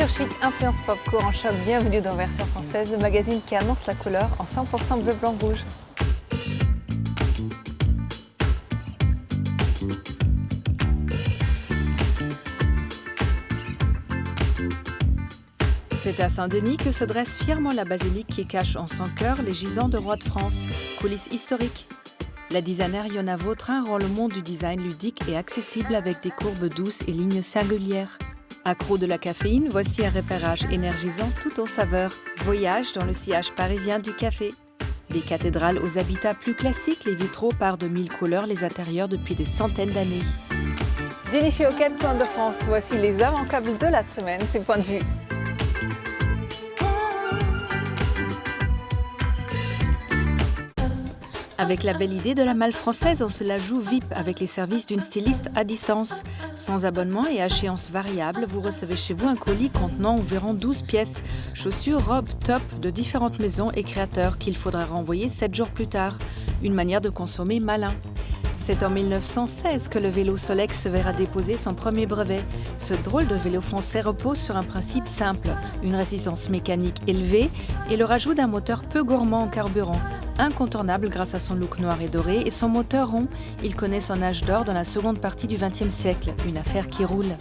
Culture chic, influence pop, courant choc, bienvenue dans Version française, le magazine qui annonce la couleur en 100% bleu, blanc, rouge. C'est à Saint-Denis que se dresse fièrement la basilique qui cache en son cœur les gisants de rois de France, coulisses historiques. La designer Yona Vautrin rend le monde du design ludique et accessible avec des courbes douces et lignes singulières. Accro de la caféine, voici un repérage énergisant tout en saveurs. Voyage dans le sillage parisien du café. Des cathédrales aux habitats plus classiques, les vitraux parent de 1000 couleurs les intérieurs depuis des centaines d'années. Déniché aux 4 coins de France, voici les immanquables de la semaine, ses points de vue. Avec la belle idée de la malle française, on se la joue VIP avec les services d'une styliste à distance. Sans abonnement et à échéance variable, vous recevez chez vous un colis contenant environ 12 pièces, chaussures, robes, tops de différentes maisons et créateurs qu'il faudra renvoyer 7 jours plus tard. Une manière de consommer malin. C'est en 1916 que le vélo Solex se verra déposer son premier brevet. Ce drôle de vélo français repose sur un principe simple, une résistance mécanique élevée et le rajout d'un moteur peu gourmand en carburant. Incontournable grâce à son look noir et doré et son moteur rond, il connaît son âge d'or dans la seconde partie du XXe siècle, une affaire qui roule.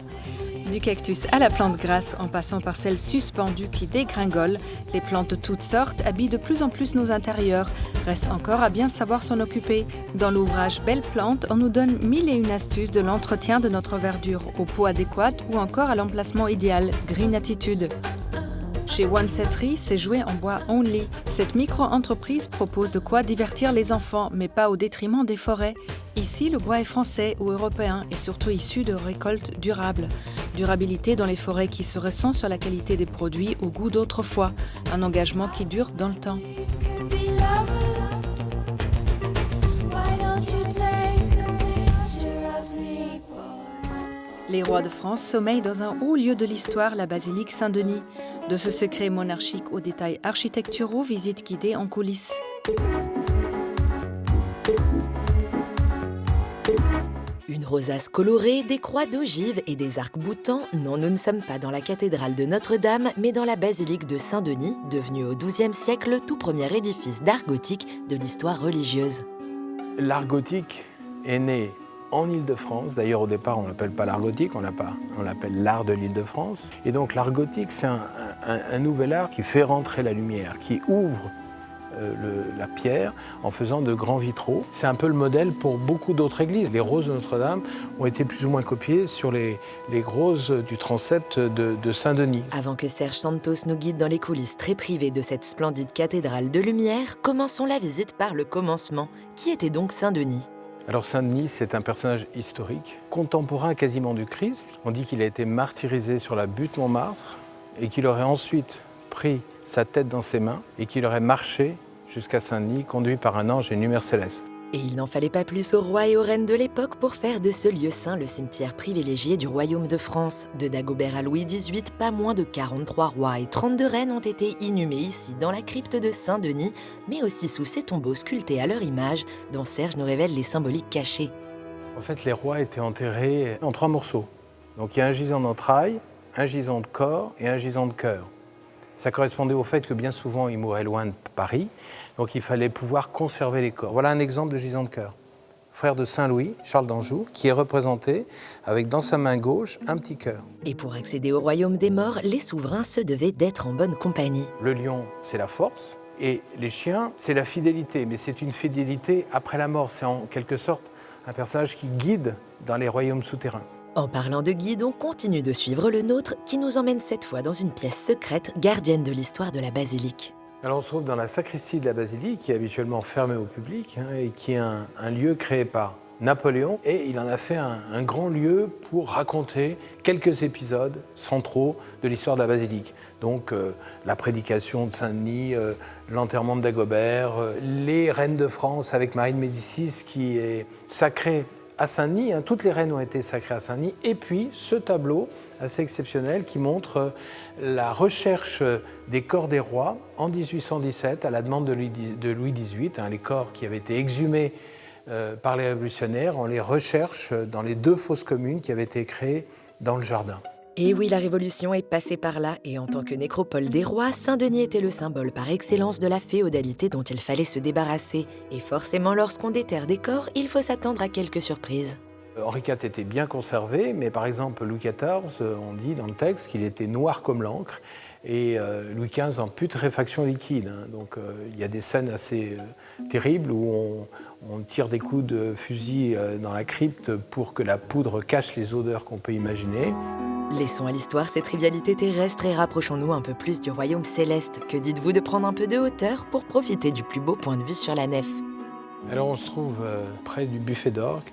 Du cactus à la plante grasse, en passant par celle suspendue qui dégringole, les plantes de toutes sortes habillent de plus en plus nos intérieurs. Reste encore à bien savoir s'en occuper. Dans l'ouvrage Belles plantes, on nous donne 1001 astuces de l'entretien de notre verdure, au pot adéquat ou encore à l'emplacement idéal, Green Attitude. Chez One Settery, c'est jouet en bois only. Cette micro-entreprise propose de quoi divertir les enfants, mais pas au détriment des forêts. Ici, le bois est français ou européen et surtout issu de récoltes durables. Durabilité dans les forêts qui se ressent sur la qualité des produits au goût d'autrefois. Un engagement qui dure dans le temps. Les rois de France sommeillent dans un haut lieu de l'histoire, la basilique Saint-Denis. De ce secret monarchique aux détails architecturaux, visite guidée en coulisses. Une rosace colorée, des croix d'ogive et des arcs-boutants. Non, nous ne sommes pas dans la cathédrale de Notre-Dame, mais dans la basilique de Saint-Denis, devenue au XIIe siècle le tout premier édifice d'art gothique de l'histoire religieuse. L'art gothique est né en Île-de-France. D'ailleurs, au départ, on ne l'appelle pas l'art gothique, on l'appelle l'art de l'Île-de-France. Et donc, l'art gothique, c'est un nouvel art qui fait rentrer la lumière, qui ouvre la pierre en faisant de grands vitraux. C'est un peu le modèle pour beaucoup d'autres églises. Les roses de Notre-Dame ont été plus ou moins copiées sur les roses du transept de Saint-Denis. Avant que Serge Santos nous guide dans les coulisses très privées de cette splendide cathédrale de lumière, commençons la visite par le commencement. Qui était donc Saint-Denis ? Alors Saint-Denis, c'est un personnage historique, contemporain quasiment du Christ. On dit qu'il a été martyrisé sur la butte Montmartre et qu'il aurait ensuite pris sa tête dans ses mains et qu'il aurait marché jusqu'à Saint-Denis, conduit par un ange et une lumière céleste. Et il n'en fallait pas plus aux rois et aux reines de l'époque pour faire de ce lieu saint le cimetière privilégié du royaume de France. De Dagobert à Louis XVIII, pas moins de 43 rois et 32 reines ont été inhumés ici, dans la crypte de Saint-Denis, mais aussi sous ces tombeaux sculptés à leur image, dont Serge nous révèle les symboliques cachés. En fait, les rois étaient enterrés en 3 morceaux. Donc il y a un gisant d'entrailles, un gisant de corps et un gisant de cœur. Ça correspondait au fait que bien souvent, ils mouraient loin de Paris, donc il fallait pouvoir conserver les corps. Voilà un exemple de gisant de cœur. Frère de Saint-Louis, Charles d'Anjou, qui est représenté avec dans sa main gauche un petit cœur. Et pour accéder au royaume des morts, les souverains se devaient d'être en bonne compagnie. Le lion, c'est la force, et les chiens, c'est la fidélité, mais c'est une fidélité après la mort. C'est en quelque sorte un personnage qui guide dans les royaumes souterrains. En parlant de guide, on continue de suivre le nôtre qui nous emmène cette fois dans une pièce secrète, gardienne de l'histoire de la basilique. Alors on se trouve dans la sacristie de la basilique, qui est habituellement fermée au public, et qui est un lieu créé par Napoléon. Et il en a fait un grand lieu pour raconter quelques épisodes centraux de l'histoire de la basilique. Donc la prédication de Saint-Denis, l'enterrement de Dagobert, les reines de France avec Marie de Médicis qui est sacrée à Saint-Denis, toutes les reines ont été sacrées à Saint-Denis, et puis ce tableau assez exceptionnel qui montre la recherche des corps des rois en 1817 à la demande de Louis XVIII, les corps qui avaient été exhumés par les révolutionnaires, on les recherche dans les 2 fosses communes qui avaient été créées dans le jardin. Et oui, la Révolution est passée par là, et en tant que nécropole des rois, Saint-Denis était le symbole par excellence de la féodalité dont il fallait se débarrasser. Et forcément, lorsqu'on déterre des corps, il faut s'attendre à quelques surprises. Henri IV était bien conservé, mais par exemple Louis XIV, on dit dans le texte qu'il était noir comme l'encre, et Louis XV en putréfaction liquide. Donc il y a des scènes assez terribles où on tire des coups de fusil dans la crypte pour que la poudre cache les odeurs qu'on peut imaginer. Laissons à l'histoire ces trivialités terrestres et rapprochons-nous un peu plus du royaume céleste. Que dites-vous de prendre un peu de hauteur pour profiter du plus beau point de vue sur la nef? Alors on se trouve près du buffet d'orgue,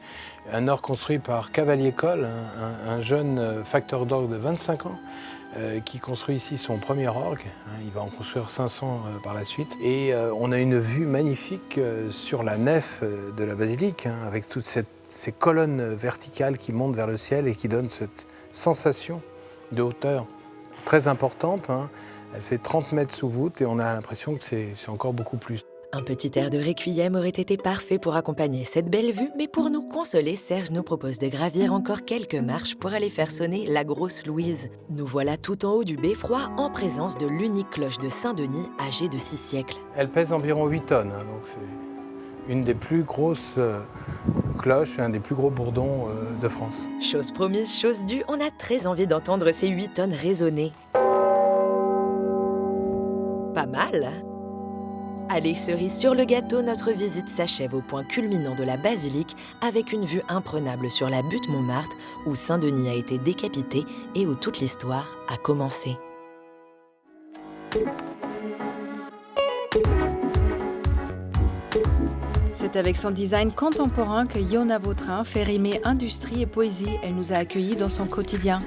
un orgue construit par Cavalier-Coll, un jeune facteur d'orgue de 25 ans, qui construit ici son premier orgue. Il va en construire 500 par la suite. Et on a une vue magnifique sur la nef de la basilique, avec toutes ces colonnes verticales qui montent vers le ciel et qui donnent cette sensation de hauteur très importante. Elle fait 30 mètres sous voûte et on a l'impression que c'est encore beaucoup plus. Un petit air de requiem aurait été parfait pour accompagner cette belle vue, mais pour nous consoler, Serge nous propose de gravir encore quelques marches pour aller faire sonner la grosse Louise. Nous voilà tout en haut du beffroi en présence de l'unique cloche de Saint-Denis âgée de 6 siècles. Elle pèse environ 8 tonnes, donc c'est une des plus grosses cloches, un des plus gros bourdons de France. Chose promise, chose due, on a très envie d'entendre ces 8 tonnes résonner. Pas mal. Allez, cerise sur le gâteau, notre visite s'achève au point culminant de la basilique avec une vue imprenable sur la butte Montmartre où Saint-Denis a été décapité et où toute l'histoire a commencé. C'est avec son design contemporain que Yona Vautrin fait rimer industrie et poésie. Elle nous a accueillis dans son quotidien.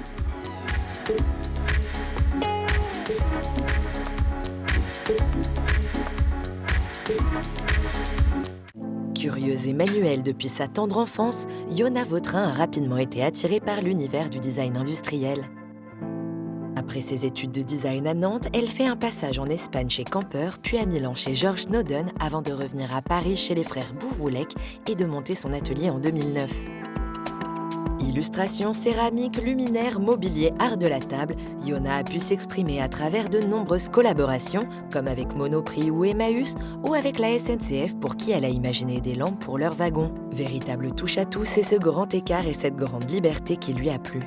Curieuse et manuelle depuis sa tendre enfance, Yona Vautrin a rapidement été attirée par l'univers du design industriel. Après ses études de design à Nantes, elle fait un passage en Espagne chez Camper, puis à Milan chez George Snowden, avant de revenir à Paris chez les frères Bouroulec et de monter son atelier en 2009. Illustration, céramique, luminaire, mobilier, art de la table, Yona a pu s'exprimer à travers de nombreuses collaborations, comme avec Monoprix ou Emmaüs, ou avec la SNCF pour qui elle a imaginé des lampes pour leurs wagons. Véritable touche-à-tout, c'est ce grand écart et cette grande liberté qui lui a plu.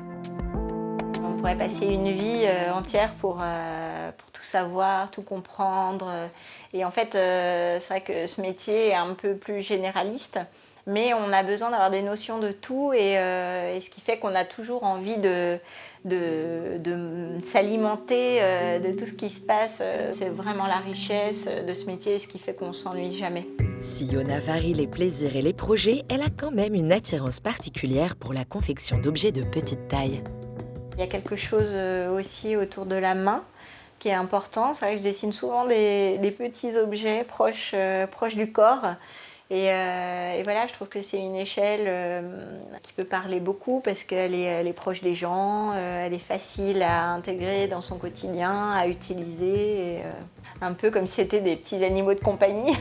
On pourrait passer une vie entière pour tout savoir, tout comprendre. Et en fait, c'est vrai que ce métier est un peu plus généraliste. Mais on a besoin d'avoir des notions de tout et ce qui fait qu'on a toujours envie de s'alimenter de tout ce qui se passe. C'est vraiment la richesse de ce métier et ce qui fait qu'on ne s'ennuie jamais. Si Yona varie les plaisirs et les projets, elle a quand même une attirance particulière pour la confection d'objets de petite taille. Il y a quelque chose aussi autour de la main qui est important. C'est vrai que je dessine souvent des petits objets proches du corps. Et voilà, je trouve que c'est une échelle qui peut parler beaucoup parce qu'elle est proche des gens, elle est facile à intégrer dans son quotidien, à utiliser, un peu comme si c'était des petits animaux de compagnie.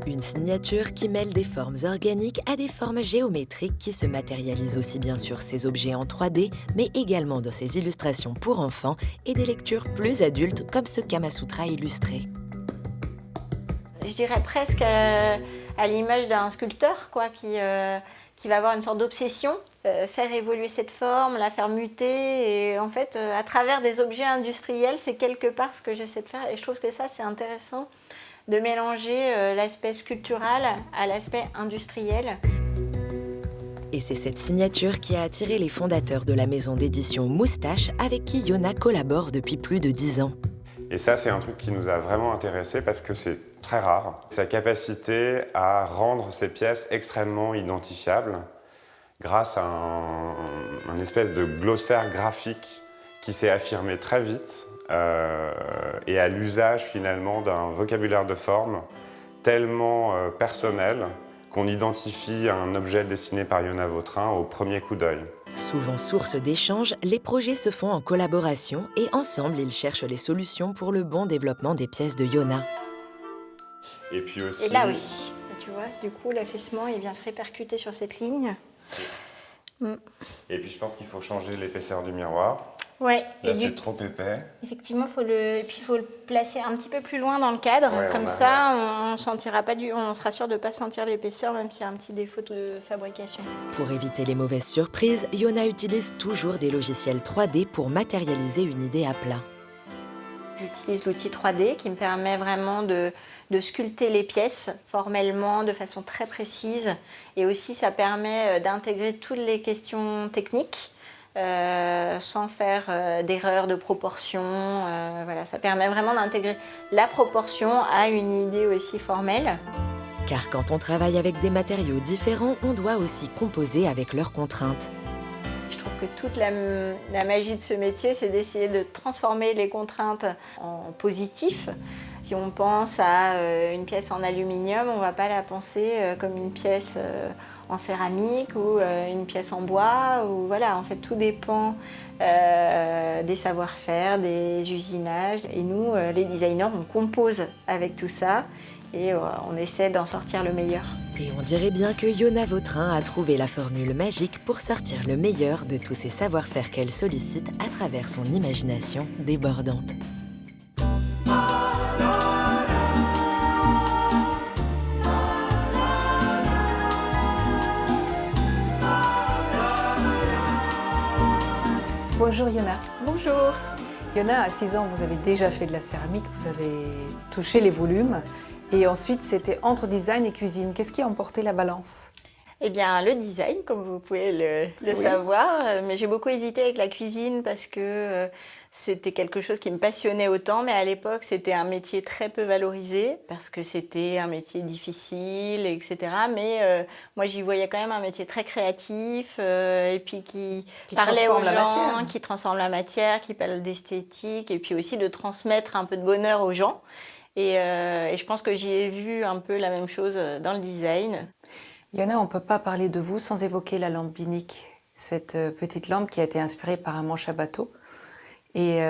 Une signature qui mêle des formes organiques à des formes géométriques qui se matérialisent aussi bien sur ces objets en 3D, mais également dans ses illustrations pour enfants et des lectures plus adultes comme ce Kama Sutra illustré. Je dirais presque à l'image d'un sculpteur qui va avoir une sorte d'obsession, faire évoluer cette forme, la faire muter. Et en fait, à travers des objets industriels, c'est quelque part ce que j'essaie de faire. Et je trouve que ça, c'est intéressant de mélanger l'aspect sculptural à l'aspect industriel. Et c'est cette signature qui a attiré les fondateurs de la maison d'édition Moustache avec qui Yona collabore depuis plus de 10 ans. Et ça, c'est un truc qui nous a vraiment intéressés parce que c'est très rare. Sa capacité à rendre ses pièces extrêmement identifiables grâce à un espèce de glossaire graphique qui s'est affirmé très vite et à l'usage finalement d'un vocabulaire de forme tellement personnel qu'on identifie un objet dessiné par Yona Vautrin au premier coup d'œil. Souvent source d'échanges, les projets se font en collaboration et ensemble, ils cherchent les solutions pour le bon développement des pièces de Yona. Et puis aussi... Et là aussi, tu vois, du coup, l'affaissement, il vient se répercuter sur cette ligne. Et puis je pense qu'il faut changer l'épaisseur du miroir. Ouais. Là, c'est trop épais. Effectivement, et puis il faut le placer un petit peu plus loin dans le cadre. Ouais, Comme ça, on sera sûr de ne pas sentir l'épaisseur, même s'il y a un petit défaut de fabrication. Pour éviter les mauvaises surprises, Yona utilise toujours des logiciels 3D pour matérialiser une idée à plat. J'utilise l'outil 3D qui me permet vraiment de sculpter les pièces formellement, de façon très précise. Et aussi, ça permet d'intégrer toutes les questions techniques. Sans faire d'erreurs de proportion. Voilà, ça permet vraiment d'intégrer la proportion à une idée aussi formelle. Car quand on travaille avec des matériaux différents, on doit aussi composer avec leurs contraintes. Je trouve que toute la magie de ce métier, c'est d'essayer de transformer les contraintes en positif. Si on pense à une pièce en aluminium, on ne va pas la penser comme une pièce en céramique ou une pièce en bois. Ou voilà, en fait, tout dépend des savoir-faire, des usinages. Et nous, les designers, on compose avec tout ça et on essaie d'en sortir le meilleur. Et on dirait bien que Yona Vautrin a trouvé la formule magique pour sortir le meilleur de tous ces savoir-faire qu'elle sollicite à travers son imagination débordante. Bonjour Yona. Bonjour. Yona, à 6 ans, vous avez déjà fait de la céramique, vous avez touché les volumes. Et ensuite, c'était entre design et cuisine. Qu'est-ce qui a emporté la balance? Eh bien, le design, comme vous pouvez le savoir. Mais j'ai beaucoup hésité avec la cuisine parce que c'était quelque chose qui me passionnait autant. Mais à l'époque, c'était un métier très peu valorisé parce que c'était un métier difficile, etc. Mais moi, j'y voyais quand même un métier très créatif et puis qui parlait aux gens, qui transforme la matière, qui parle d'esthétique et puis aussi de transmettre un peu de bonheur aux gens. Et je pense que j'y ai vu un peu la même chose dans le design. Yona, on ne peut pas parler de vous sans évoquer la lampe Binic, cette petite lampe qui a été inspirée par un manche à bateau et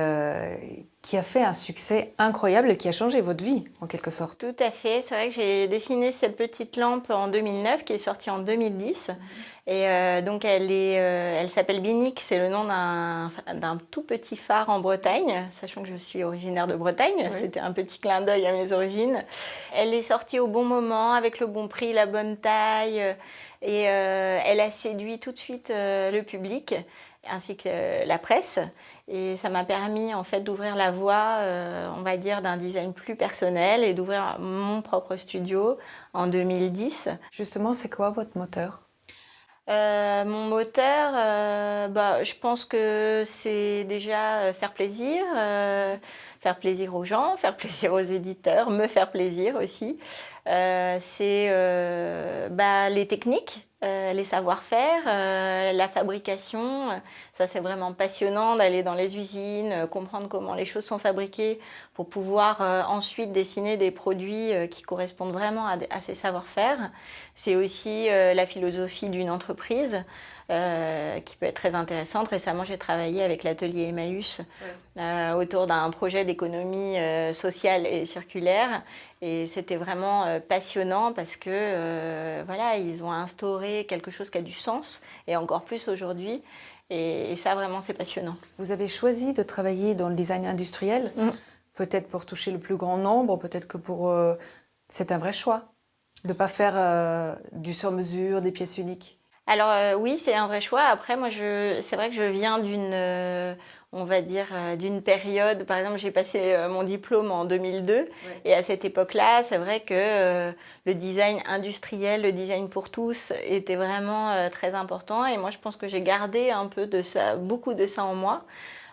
qui a fait un succès incroyable et qui a changé votre vie, en quelque sorte. Tout à fait. C'est vrai que j'ai dessiné cette petite lampe en 2009, qui est sortie en 2010. Et donc, elle s'appelle Binic, c'est le nom d'un tout petit phare en Bretagne, sachant que je suis originaire de Bretagne. Oui. C'était un petit clin d'œil à mes origines. Elle est sortie au bon moment, avec le bon prix, la bonne taille. Et elle a séduit tout de suite le public, ainsi que la presse. Et ça m'a permis en fait d'ouvrir la voie, on va dire, d'un design plus personnel et d'ouvrir mon propre studio en 2010. Justement, c'est quoi votre moteur ? Mon moteur, je pense que c'est déjà faire plaisir aux gens, faire plaisir aux éditeurs, me faire plaisir aussi. C'est les techniques, les savoir-faire, la fabrication. Ça, c'est vraiment passionnant d'aller dans les usines, comprendre comment les choses sont fabriquées pour pouvoir ensuite dessiner des produits qui correspondent vraiment à ces savoir-faire. C'est aussi la philosophie d'une entreprise qui peut être très intéressante. Récemment, j'ai travaillé avec l'atelier Emmaüs autour d'un projet d'économie sociale et circulaire. Et c'était vraiment passionnant parce que ils ont instauré quelque chose qui a du sens, et encore plus aujourd'hui. Et ça, vraiment, c'est passionnant. Vous avez choisi de travailler dans le design industriel, peut-être pour toucher le plus grand nombre, peut-être que pour... c'est un vrai choix de ne pas faire du sur-mesure, des pièces uniques. Alors oui, c'est un vrai choix. Après, moi, c'est vrai que je viens d'une période, par exemple, j'ai passé mon diplôme en 2002, et à cette époque-là, c'est vrai que le design industriel, le design pour tous était vraiment très important, et moi, je pense que j'ai gardé un peu de ça, beaucoup de ça en moi.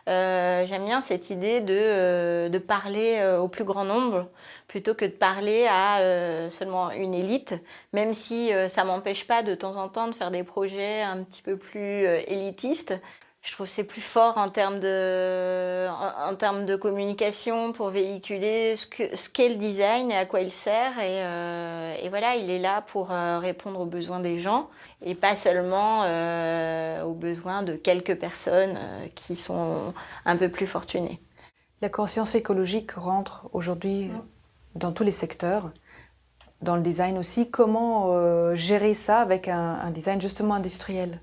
J'aime bien cette idée de parler au plus grand nombre plutôt que de parler à seulement une élite, même si ça ne m'empêche pas de temps en temps de faire des projets un petit peu plus élitistes. Je trouve que c'est plus fort en termes de communication pour véhiculer ce qu'est le design et à quoi il sert. Et voilà, il est là pour répondre aux besoins des gens et pas seulement aux besoins de quelques personnes qui sont un peu plus fortunées. La conscience écologique rentre aujourd'hui dans tous les secteurs, dans le design aussi. Comment gérer ça avec un design justement industriel ?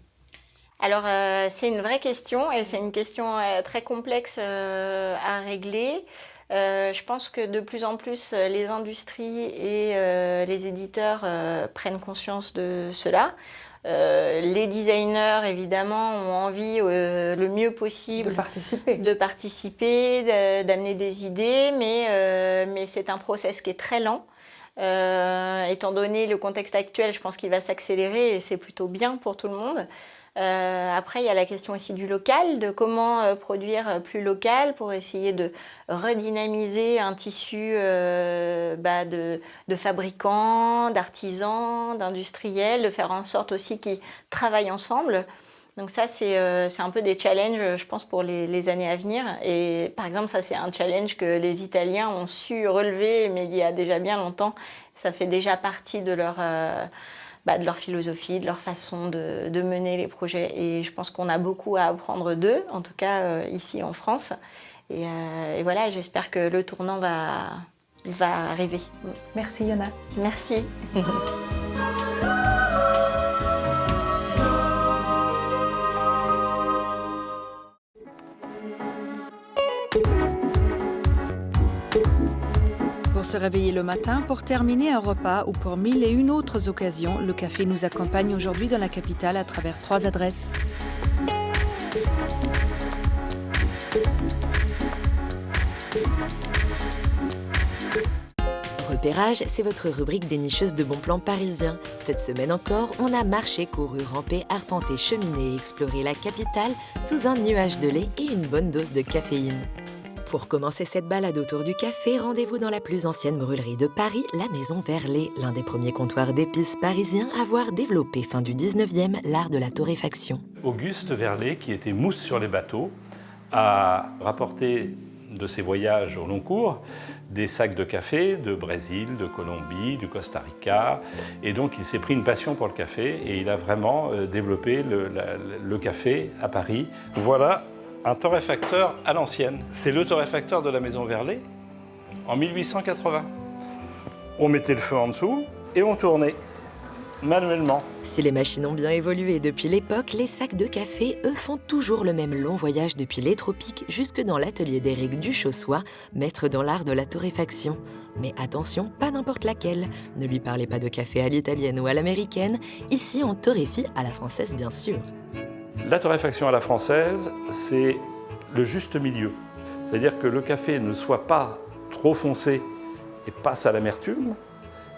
Alors, c'est une vraie question et c'est une question très complexe à régler. Je pense que de plus en plus, les industries et les éditeurs prennent conscience de cela. Les designers, évidemment, ont envie le mieux possible de participer, d'amener des idées, mais c'est un process qui est très lent. Étant donné le contexte actuel, je pense qu'il va s'accélérer et c'est plutôt bien pour tout le monde. Après, il y a la question aussi du local, de comment produire plus local pour essayer de redynamiser un tissu de fabricants, d'artisans, d'industriels, de faire en sorte aussi qu'ils travaillent ensemble. Donc ça, c'est un peu des challenges, je pense, pour les années à venir. Et par exemple, ça, c'est un challenge que les Italiens ont su relever, mais il y a déjà bien longtemps. Ça fait déjà partie de leur philosophie, de leur façon de mener les projets. Et je pense qu'on a beaucoup à apprendre d'eux, en tout cas ici en France. Et voilà, j'espère que le tournant va arriver. Merci Yona. Merci. Pour se réveiller le matin, pour terminer un repas ou pour 1001 autres occasions, le café nous accompagne aujourd'hui dans la capitale à travers 3 adresses. Repérage, c'est votre rubrique dénicheuse de bons plans parisiens. Cette semaine encore, on a marché, couru, rampé, arpenté, cheminé et exploré la capitale sous un nuage de lait et une bonne dose de caféine. Pour commencer cette balade autour du café, rendez-vous dans la plus ancienne brûlerie de Paris, la Maison Verlet, l'un des premiers comptoirs d'épices parisiens à avoir développé fin du 19e l'art de la torréfaction. Auguste Verlet, qui était mousse sur les bateaux, a rapporté de ses voyages au long cours des sacs de café de Brésil, de Colombie, du Costa Rica. Et donc il s'est pris une passion pour le café et il a vraiment développé le café à Paris. Voilà un torréfacteur à l'ancienne. C'est le torréfacteur de la Maison Verlet en 1880. On mettait le feu en dessous et on tournait manuellement. Si les machines ont bien évolué depuis l'époque, les sacs de café, eux, font toujours le même long voyage depuis les tropiques jusque dans l'atelier d'Éric Duchossois, maître dans l'art de la torréfaction. Mais attention, pas n'importe laquelle. Ne lui parlez pas de café à l'italienne ou à l'américaine. Ici, on torréfie à la française, bien sûr. La torréfaction à la française, c'est le juste milieu. C'est-à-dire que le café ne soit pas trop foncé et passe à l'amertume,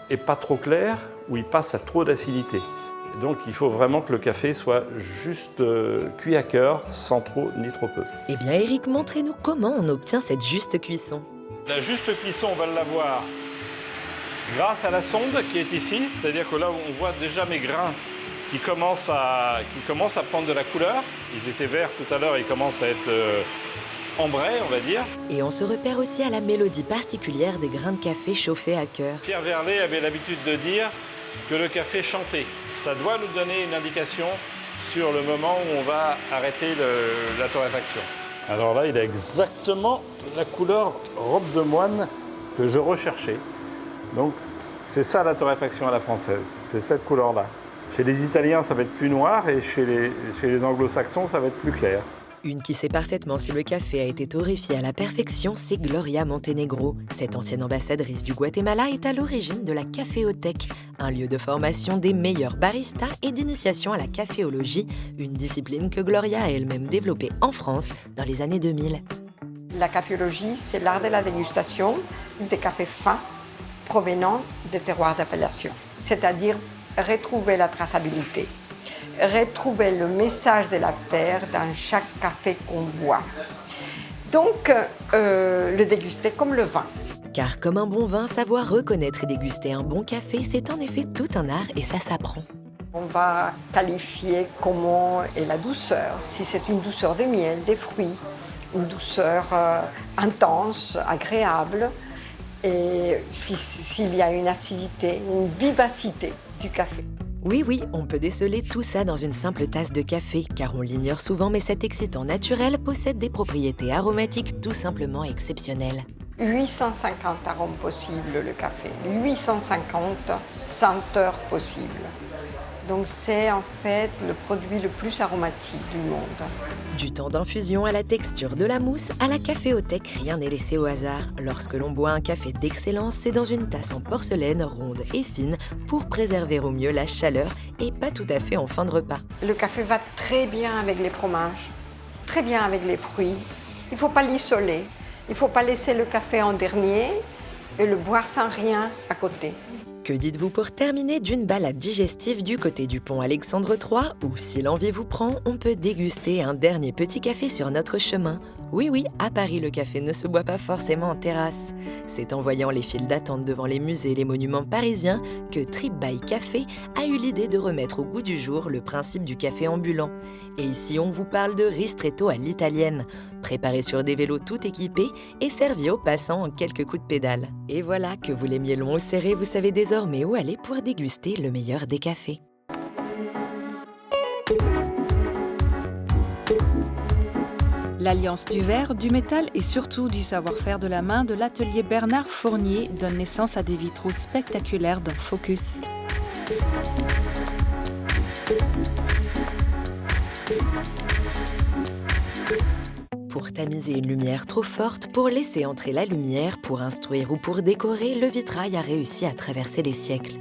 et pas trop clair où il passe à trop d'acidité. Donc il faut vraiment que le café soit juste cuit à cœur, sans trop ni trop peu. Eh bien Eric, montrez-nous comment on obtient cette juste cuisson. La juste cuisson, on va l'avoir grâce à la sonde qui est ici, c'est-à-dire que là on voit déjà mes grains qui commencent à prendre de la couleur. Ils étaient verts tout à l'heure, ils commencent à être ambrés, on va dire. Et on se repère aussi à la mélodie particulière des grains de café chauffés à cœur. Pierre Verlet avait l'habitude de dire que le café chantait. Ça doit nous donner une indication sur le moment où on va arrêter la torréfaction. Alors là, il a exactement la couleur robe de moine que je recherchais. Donc c'est ça la torréfaction à la française, c'est cette couleur-là. Chez les Italiens, ça va être plus noir et chez les Anglo-Saxons, ça va être plus clair. Une qui sait parfaitement si le café a été torréfié à la perfection, c'est Gloria Montenegro. Cette ancienne ambassadrice du Guatemala est à l'origine de la Caféothèque, un lieu de formation des meilleurs baristas et d'initiation à la caféologie, une discipline que Gloria a elle-même développée en France dans les années 2000. La caféologie, c'est l'art de la dégustation des cafés fins provenant des terroirs d'appellation, c'est-à-dire retrouver la traçabilité. Retrouver le message de la terre dans chaque café qu'on boit. Donc, le déguster comme le vin. Car comme un bon vin, savoir reconnaître et déguster un bon café, c'est en effet tout un art et ça s'apprend. On va qualifier comment est la douceur, si c'est une douceur de miel, des fruits, une douceur intense, agréable, et s'il y a une acidité, une vivacité du café. Oui, on peut déceler tout ça dans une simple tasse de café, car on l'ignore souvent, mais cet excitant naturel possède des propriétés aromatiques tout simplement exceptionnelles. 850 arômes possibles le café, 850 senteurs possibles. Donc c'est en fait le produit le plus aromatique du monde. Du temps d'infusion à la texture de la mousse, à la caféothèque, rien n'est laissé au hasard. Lorsque l'on boit un café d'excellence, c'est dans une tasse en porcelaine ronde et fine pour préserver au mieux la chaleur et pas tout à fait en fin de repas. Le café va très bien avec les fromages, très bien avec les fruits. Il ne faut pas l'isoler, il ne faut pas laisser le café en dernier et le boire sans rien à côté. Que dites-vous pour terminer d'une balade digestive du côté du pont Alexandre III où, si l'envie vous prend, on peut déguster un dernier petit café sur notre chemin. Oui, à Paris, le café ne se boit pas forcément en terrasse. C'est en voyant les files d'attente devant les musées et les monuments parisiens que Trip by Café a eu l'idée de remettre au goût du jour le principe du café ambulant. Et ici, on vous parle de ristretto à l'italienne, préparé sur des vélos tout équipés et servi aux passants en quelques coups de pédale. Et voilà, que vous l'aimiez long ou serré, vous savez désormais où aller pour déguster le meilleur des cafés. L'alliance du verre, du métal et surtout du savoir-faire de la main de l'atelier Bernard Fournier donne naissance à des vitraux spectaculaires dans Focus. Pour tamiser une lumière trop forte, pour laisser entrer la lumière, pour instruire ou pour décorer, le vitrail a réussi à traverser les siècles.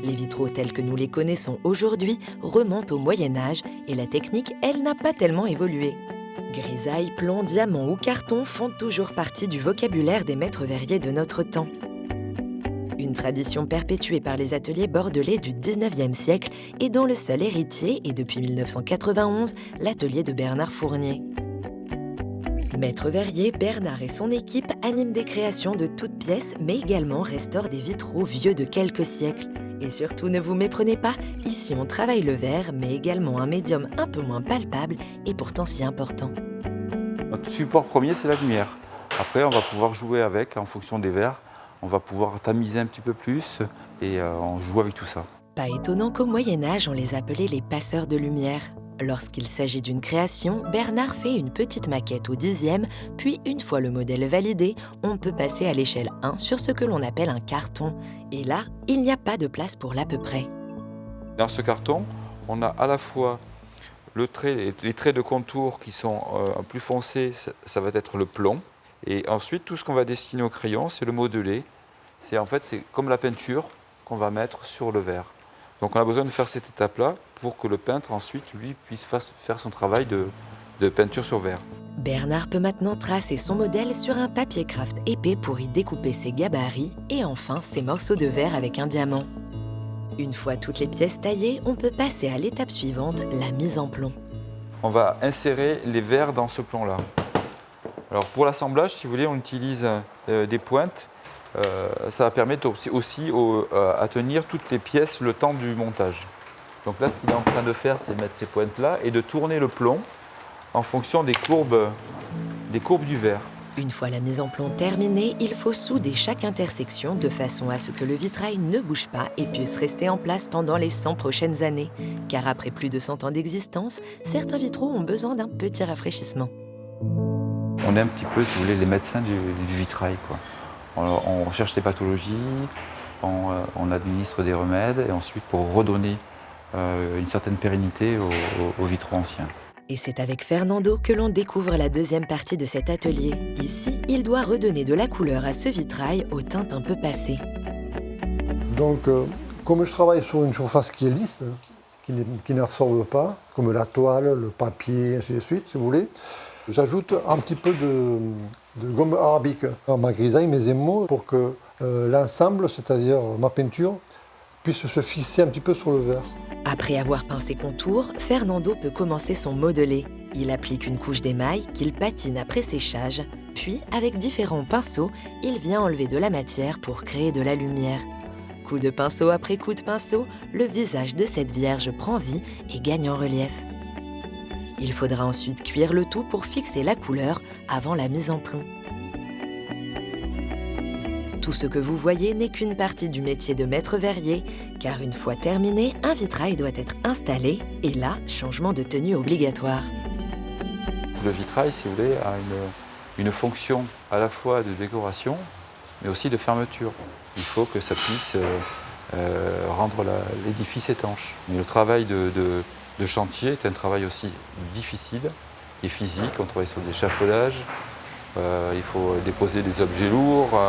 Les vitraux tels que nous les connaissons aujourd'hui remontent au Moyen-Âge et la technique, elle, n'a pas tellement évolué. Grisaille, plomb, diamant ou carton font toujours partie du vocabulaire des maîtres verriers de notre temps. Une tradition perpétuée par les ateliers bordelais du 19e siècle et dont le seul héritier est depuis 1991 l'atelier de Bernard Fournier. Maître verrier, Bernard et son équipe animent des créations de toutes pièces, mais également restaurent des vitraux vieux de quelques siècles. Et surtout, ne vous méprenez pas, ici on travaille le verre, mais également un médium un peu moins palpable et pourtant si important. Notre support premier, c'est la lumière. Après, on va pouvoir jouer avec en fonction des verres. On va pouvoir tamiser un petit peu plus et on joue avec tout ça. Pas étonnant qu'au Moyen-Âge, on les appelait les passeurs de lumière. Lorsqu'il s'agit d'une création, Bernard fait une petite maquette au 10e, puis une fois le modèle validé, on peut passer à l'échelle 1 sur ce que l'on appelle un carton. Et là, il n'y a pas de place pour l'à peu près. Dans ce carton, on a à la fois les traits de contour qui sont plus foncés, ça va être le plomb. Et ensuite, tout ce qu'on va dessiner au crayon, c'est le modelé. C'est comme la peinture qu'on va mettre sur le verre. Donc on a besoin de faire cette étape-là pour que le peintre ensuite, lui, puisse faire son travail de peinture sur verre. Bernard peut maintenant tracer son modèle sur un papier craft épais pour y découper ses gabarits et enfin ses morceaux de verre avec un diamant. Une fois toutes les pièces taillées, on peut passer à l'étape suivante, la mise en plomb. On va insérer les verres dans ce plomb-là. Alors pour l'assemblage, si vous voulez, on utilise des pointes. Ça va permettre aussi à tenir toutes les pièces le temps du montage. Donc là, ce qu'il est en train de faire, c'est de mettre ces pointes-là et de tourner le plomb en fonction des courbes du verre. Une fois la mise en plomb terminée, il faut souder chaque intersection de façon à ce que le vitrail ne bouge pas et puisse rester en place pendant les 100 prochaines années. Car après plus de 100 ans d'existence, certains vitraux ont besoin d'un petit rafraîchissement. On est un petit peu, si vous voulez, les médecins du vitrail, quoi. On cherche des pathologies, on administre des remèdes et ensuite pour redonner une certaine pérennité aux vitraux anciens. Et c'est avec Fernando que l'on découvre la deuxième partie de cet atelier. Ici, il doit redonner de la couleur à ce vitrail aux teintes un peu passées. Donc, comme je travaille sur une surface qui est lisse, qui n'absorbe pas, comme la toile, le papier, ainsi de suite, si vous voulez, j'ajoute un petit peu de gomme arabique dans ma grisaille, mes émaux, pour que l'ensemble, c'est-à-dire ma peinture, puisse se fixer un petit peu sur le verre. Après avoir peint ses contours, Fernando peut commencer son modelé. Il applique une couche d'émail qu'il patine après séchage, puis, avec différents pinceaux, il vient enlever de la matière pour créer de la lumière. Coup de pinceau après coup de pinceau, le visage de cette vierge prend vie et gagne en relief. Il faudra ensuite cuire le tout pour fixer la couleur avant la mise en plomb. Tout ce que vous voyez n'est qu'une partie du métier de maître verrier, car une fois terminé, un vitrail doit être installé, et là, changement de tenue obligatoire. Le vitrail, si vous voulez, a une fonction à la fois de décoration, mais aussi de fermeture. Il faut que ça puisse rendre l'édifice étanche. Mais le travail de chantier est un travail aussi difficile, qui est physique. On travaille sur des échafaudages, il faut déposer des objets lourds,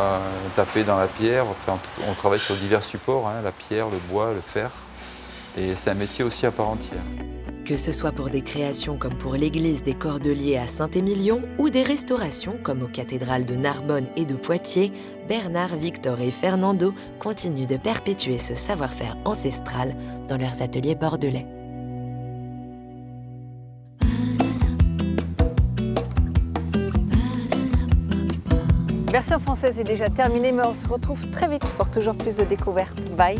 taper dans la pierre. Enfin, on travaille sur divers supports, hein, la pierre, le bois, le fer. Et c'est un métier aussi à part entière. Que ce soit pour des créations comme pour l'église des Cordeliers à Saint-Émilion ou des restaurations comme aux cathédrales de Narbonne et de Poitiers, Bernard, Victor et Fernando continuent de perpétuer ce savoir-faire ancestral dans leurs ateliers bordelais. Version française est déjà terminée, mais on se retrouve très vite pour toujours plus de découvertes. Bye!